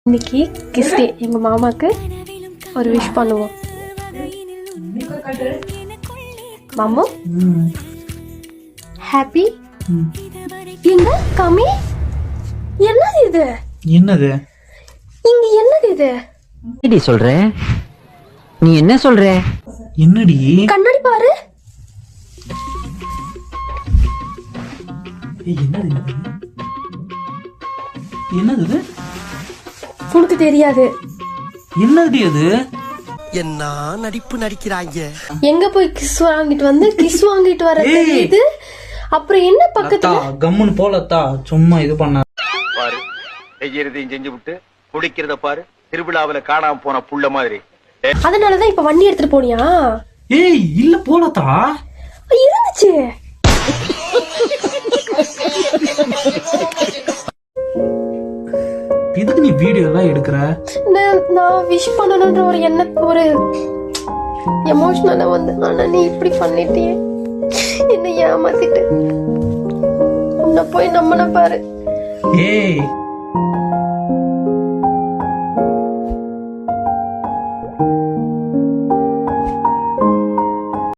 இன்னைக்கு கிஸ்டே எங்க மாமாக்கு ஒரு விஷ் பண்ணுவோம். மாமா ஹாப்பி எங்க கம்மி என்னது இது? என்னது இங்க என்னது இது? என்னடி சொல்ற? நீ என்ன சொல்ற? என்னடி கண்ணாடி பாரு. என்னது என்னது இது? உனக்கு தெரியாது. என்னது அது? என்ன நடிப்பு நடிக்கிறாங்க. எங்க போய் கிஸ் வாங்கிட்டு வந்து கிஸ் வாங்கிட்டு வர தெரியுது. அப்புறம் என்ன பக்கத்துல கம்முன்னு போலத்தா சும்மா இது பண்ண பாரு செய்யறதையும் செஞ்சு விட்டு குடிக்கிறத பாரு. திருவிழாவில காணாம போன புள்ள மாதிரி. அதனாலதான் இப்ப வண்டி எடுத்துட்டு போனியா? ஏய் இல்ல போலத்தா இருந்துச்சு. எதுக்கு நீ வீடியோ எல்லாம் எடுக்கிற? நான் விஷ் பண்ணணும்ன்ற ஒரு ஒரு எமோஷனலா வந்து, ஆனா நீ இப்படி பண்ணிட்டியே, என்ன ஏமாத்திட்டு உன்னை போய் நம்மன பாரு. ஏய்